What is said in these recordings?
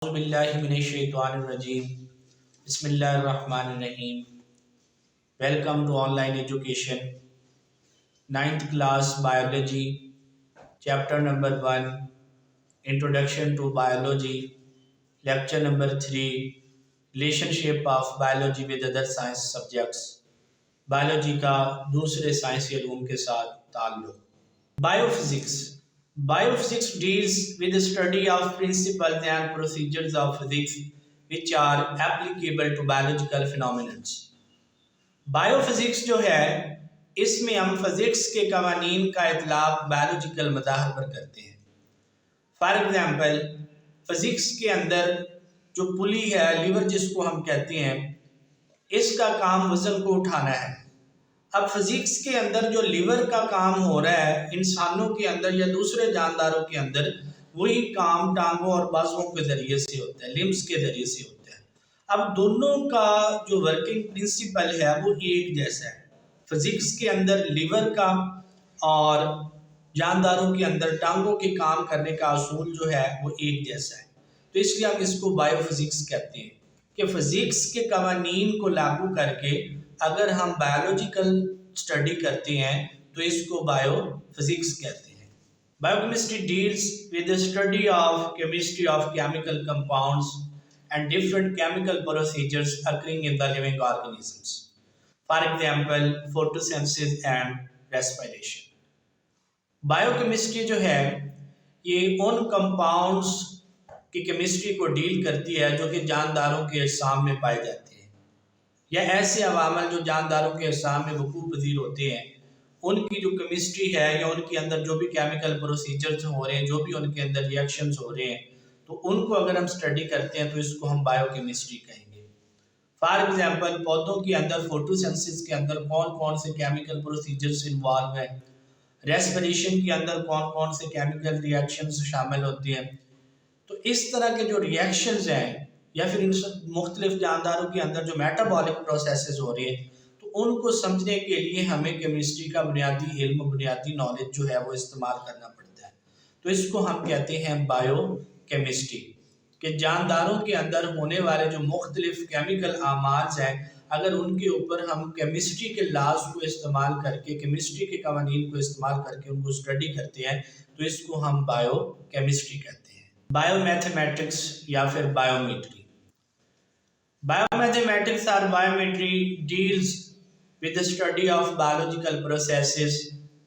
اعوذ باللہ من الشیطان الرجیم بسم اللہ الرحمن الرحیم welcome to online education 9th class biology chapter number 1 introduction to biology lecture number 3 relationship of biology with other science subjects بایولوجی کا دوسرے سائنسی علوم کے ساتھ تعلق Biophysics deals with the study of principles and procedures of physics which are applicable to biological phenomena. Biophysics جو ہے اس میں ہم فزکس کے قوانین کا اطلاق بایولوجیکل مظاہر پر کرتے ہیں. فار ایگزامپل فزکس کے اندر جو پلی ہے لیور جس کو ہم کہتے ہیں اس کا کام وزن کو اٹھانا ہے. اب فزکس کے اندر جو لیور کا کام ہو رہا ہے انسانوں کے اندر یا دوسرے جانداروں کے اندر وہی کام ٹانگوں اور بازوؤں کے ذریعے سے ہوتا ہے، لمبس کے ذریعے سے ہوتا ہے. اب دونوں کا جو ورکنگ پرنسپل ہے وہ ایک جیسا ہے. فزکس کے اندر لیور کا اور جانداروں کے اندر ٹانگوں کے کام کرنے کا اصول جو ہے وہ ایک جیسا ہے. تو اس لیے ہم اس کو بایو فزکس کہتے ہیں کہ فزکس کے قوانین کو لاگو کر کے اگر ہم بایولوجیکل اسٹڈی کرتے ہیں تو اس کو بایو فزکس کہتے ہیں. Bio chemistry deals with the study of chemistry of chemical compounds and different chemical procedures occurring in the living organisms. For example, photosynthesis and respiration. Bio chemistry جو ہے یہ ان compounds کی کیمسٹری کو deal کرتی ہے جو کہ جانداروں کے اجسام میں پائے جاتے ہیں یا ایسے عوامل جو جانداروں کے اجسام میں وقوع پذیر ہوتے ہیں ان کی جو کیمسٹری ہے یا ان کے اندر جو بھی کیمیکل پروسیجرز ہو رہے ہیں جو بھی ان کے اندر ریئیکشنز ہو رہے ہیں تو ان کو اگر ہم اسٹڈی کرتے ہیں تو اس کو ہم بایو کیمسٹری کہیں گے. فار ایگزامپل پودوں کے اندر فوٹوسینتھسس کے اندر کون کون سے کیمیکل پروسیجرز انوالو ہیں، ریسپریشن کے اندر کون کون سے کیمیکل ریئیکشنز شامل ہوتے ہیں. تو اس طرح کے جو ریئیکشنز ہیں یا پھر ان مختلف جانداروں کے اندر جو میٹابولک پروسیسز ہو رہے ہیں تو ان کو سمجھنے کے لیے ہمیں کیمسٹری کا بنیادی علم بنیادی نالج جو ہے وہ استعمال کرنا پڑتا ہے. تو اس کو ہم کہتے ہیں بایو کیمسٹری کہ جانداروں کے اندر ہونے والے جو مختلف کیمیکل اعمال ہیں اگر ان کے اوپر ہم کیمسٹری کے لاز کو استعمال کر کے کیمسٹری کے قوانین کو استعمال کر کے ان کو اسٹڈی کرتے ہیں تو اس کو ہم بایو کیمسٹری کہتے ہیں. بایو میتھمیٹکس یا پھر بایومیٹری. Biomathematics or biometry deals with the study of biological processes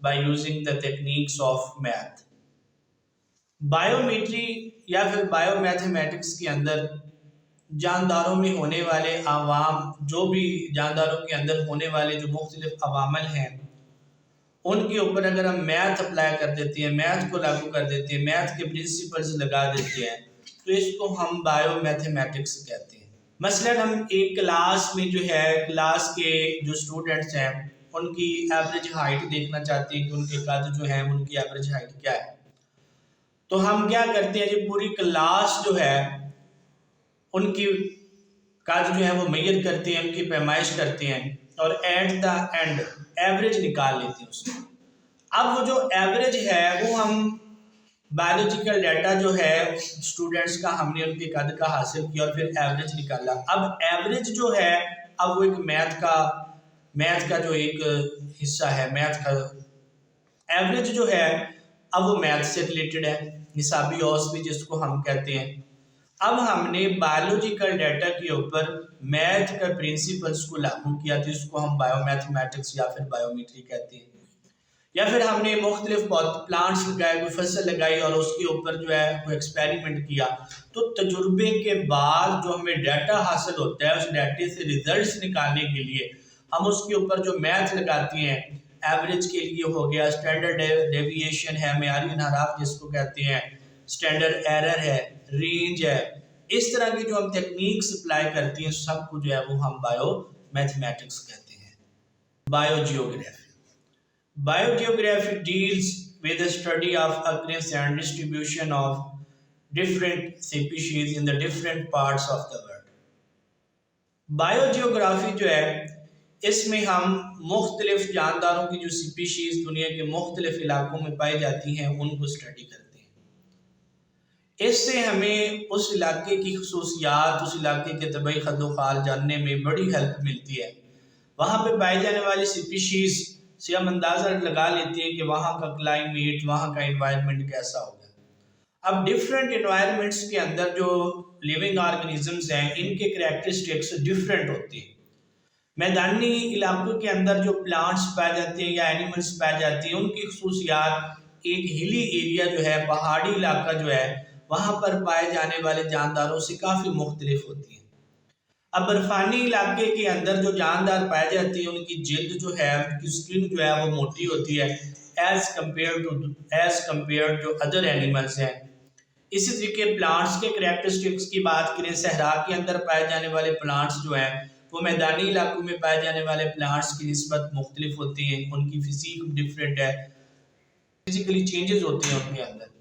by using the techniques of math. بایومیٹری یا پھر بایو میتھمیٹکس کے اندر جانداروں میں ہونے والے عوام جو بھی جانداروں کے اندر ہونے والے جو مختلف عوامل ہیں ان کے اوپر اگر ہم میتھ اپلائی کر دیتے ہیں، میتھ کو لاگو کر دیتے ہیں، میتھ کے پرنسپلز لگا دیتے ہیں تو اس کو ہم بایو میتھمیٹکس کہتے ہیں. مثلاً ہم ایک کلاس میں جو ہے کلاس کے جو اسٹوڈنٹس ہیں ان کی ایوریج ہائٹ دیکھنا چاہتے ہیں کہ ان کے قد جو ہیں ان کی ایوریج ہائٹ کیا ہے. تو ہم کیا کرتے ہیں جی پوری کلاس جو ہے ان کی قد جو ہے وہ میئر کرتے ہیں، ان کی پیمائش کرتے ہیں اور ایٹ دا اینڈ ایوریج نکال لیتے ہیں اس کو. اب وہ جو ایوریج ہے وہ ہم بایولوجیکل ڈیٹا جو ہے اسٹوڈنٹس کا ہم نے ان کے قد کا حاصل کیا اور پھر ایوریج نکالا. اب ایوریج جو ہے اب وہ ایک میتھ کا جو ایک حصہ ہے، میتھ کا ایوریج جو ہے اب وہ میتھ سے ریلیٹڈ ہے، نصابی اوز بھی جس کو ہم کہتے ہیں. اب ہم نے بایولوجیکل ڈیٹا کے اوپر میتھ کا پرنسپلز کو لاگو کیا تو اس کو ہم بایو میتھمیٹکس یا پھر بایومیٹری کہتے ہیں. یا پھر ہم نے مختلف پلانٹس لگائے، کوئی فصل لگائی اور اس کے اوپر جو ہے کوئی ایکسپیریمنٹ کیا تو تجربے کے بعد جو ہمیں ڈیٹا حاصل ہوتا ہے اس ڈیٹے سے ریزلٹس نکالنے کے لیے ہم اس کے اوپر جو میتھ لگاتے ہیں. ایوریج کے لیے ہو گیا، اسٹینڈرڈ ڈیویشن ہے، معیاری انحراف جس کو کہتے ہیں، اسٹینڈرڈ ایرر ہے، رینج ہے. اس طرح کی جو ہم ٹیکنیکس اپلائی کرتے ہیں سب کو جو ہے وہ ہم بایو میتھمیٹکس کہتے ہیں. Bio geography. Biogeography deals with the study of occurrence and distribution of different species in the different parts of the world. Biogeography جو ہے اس میں ہم مختلف جانداروں کی جو سپیشیز دنیا کے مختلف علاقوں میں پائی جاتی ہیں ان کو اسٹڈی کرتے ہیں. اس سے ہمیں اس علاقے کی خصوصیات، اس علاقے کے طبعی خد و خال جاننے میں بڑی ہیلپ ملتی ہے۔ وہاں پہ پائے جانے والی سپیشیز سے ہم اندازہ لگا لیتے ہیں کہ وہاں کا کلائمیٹ، وہاں کا انوائرمنٹ کیسا ہوگا۔ اب ڈیفرنٹ انوائرمنٹس کے اندر جو لیونگ آرگنیزمز ہیں، ان کے کریکٹرسٹکس ڈیفرنٹ ہوتے ہیں۔ میدانی علاقوں کے اندر جو پلانٹس پائے جاتے ہیں یا اینیملس پائے جاتے ہیں، ان کی خصوصیات ایک ہلی ایریا جو ہے، پہاڑی علاقہ جو ہے، وہاں پر پائے جانے والے جانداروں سے کافی مختلف ہوتی ہیں۔ اب برفانی علاقے کے اندر جو جاندار پائے جاتے ہیں، ان کی جلد جو ہے، ان کی سکن جو ہے وہ موٹی ہوتی ہے ایز کمپیئر جو ادر اینیملز ہیں۔ اسی طریقے پلانٹس کے کریکٹرسٹکس کی بات کریں، صحرا کے اندر پائے جانے والے پلانٹس جو ہیں وہ میدانی علاقوں میں پائے جانے والے پلانٹس کی نسبت مختلف ہوتی ہیں، ان کی فزیک ڈیفرنٹ ہے، فزیکلی چینجز ہوتے ہیں ان کے اندر۔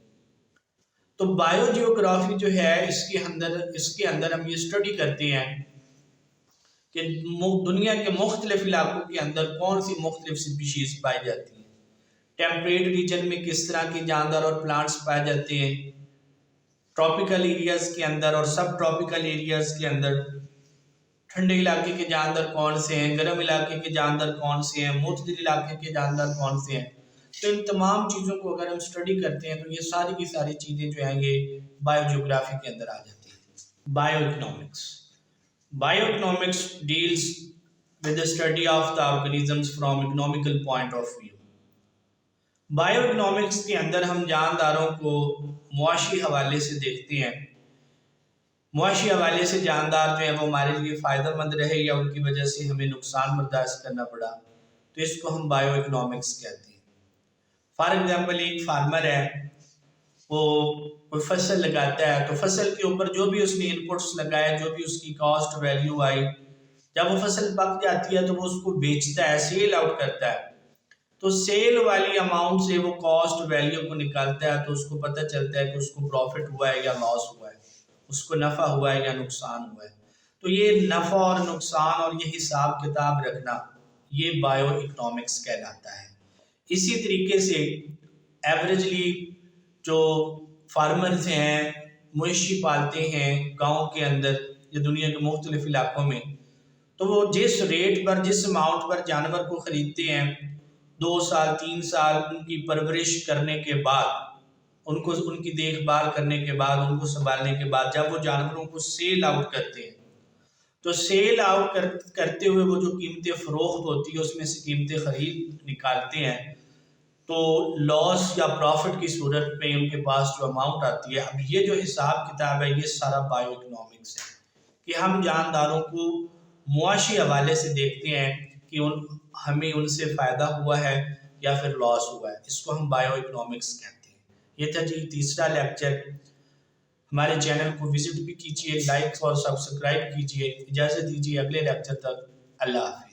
تو بائیو جیوگرافی جو ہے اس کے اندر ہم یہ اسٹڈی کرتے ہیں کہ دنیا کے مختلف علاقوں کے اندر کون سی مختلف سپیشیز پائی جاتی ہیں، ٹیمپریٹ ریجن میں کس طرح کے جاندار اور پلانٹس پائے جاتے ہیں، ٹراپیکل ایریاز کے اندر اور سب ٹراپیکل ایریاز کے اندر ٹھنڈے علاقے کے جاندار کون سے ہیں، گرم علاقے کے جاندار کون سے ہیں، معتدل علاقے کے جاندار کون سے ہیں۔ تو ان تمام چیزوں کو اگر ہم اسٹڈی کرتے ہیں تو یہ ساری کی ساری چیزیں جو ہیں یہ بائیو جیوگرافی کے اندر آ جاتی ہیں۔ Bio economics Bioeconomics deals with the study of the organisms from economical point of view. Bioeconomics کے اندر ہم جانداروں کو معاشی حوالے سے دیکھتے ہیں۔ معاشی حوالے سے جاندار جو ہیں وہ ہمارے لیے فائدہ مند رہے یا ان کی وجہ سے ہمیں نقصان برداشت کرنا پڑا، تو اس کو ہم بائیو اکنامکس کہتے ہیں۔ فار ایگزامپل ایک فارمر ہے، وہ کوئی فصل لگاتا ہے، تو فصل کے اوپر جو بھی اس نے انپٹس لگائے، جو بھی اس کی کاسٹ ویلیو آئی، جب وہ فصل پک جاتی ہے تو وہ اس کو بیچتا ہے، سیل آؤٹ کرتا ہے۔ تو سیل والی اماؤنٹ سے وہ کاسٹ ویلیو کو نکالتا ہے تو اس کو پتہ چلتا ہے کہ اس کو پروفٹ ہوا ہے یا لاس ہوا ہے، اس کو نفع ہوا ہے یا نقصان ہوا ہے۔ تو یہ نفع اور نقصان اور یہ حساب کتاب رکھنا، یہ بائیو اکنامکس کہلاتا ہے۔ اسی طریقے سے ایوریجلی جو فارمرز ہیں، مویشی پالتے ہیں گاؤں کے اندر یا دنیا کے مختلف علاقوں میں، تو وہ جس ریٹ پر، جس اماؤنٹ پر جانور کو خریدتے ہیں، 2 سال 3 سال ان کی پرورش کرنے کے بعد، ان کی دیکھ بھال کرنے کے بعد، ان کو سنبھالنے کے بعد جب وہ جانوروں کو سیل آؤٹ کرتے ہیں، تو سیل آؤٹ کرتے ہوئے وہ جو قیمتیں فروخت ہوتی ہے اس میں سے قیمتیں خرید نکالتے ہیں، تو لاس یا پروفٹ کی صورت میں ان کے پاس جو اماؤنٹ آتی ہے، اب یہ جو حساب کتاب ہے یہ سارا بائیو اکنامکس ہے کہ ہم جانداروں کو معاشی حوالے سے دیکھتے ہیں کہ ہمیں ان سے فائدہ ہوا ہے یا پھر لاس ہوا ہے، اس کو ہم بائیو اکنامکس کہتے ہیں۔ یہ تھا جی تیسرا لیکچر۔ ہمارے چینل کو وزٹ بھی کیجیے، لائک اور سبسکرائب کیجیے۔ اجازت دیجیے اگلے لیکچر تک، اللہ حافظ۔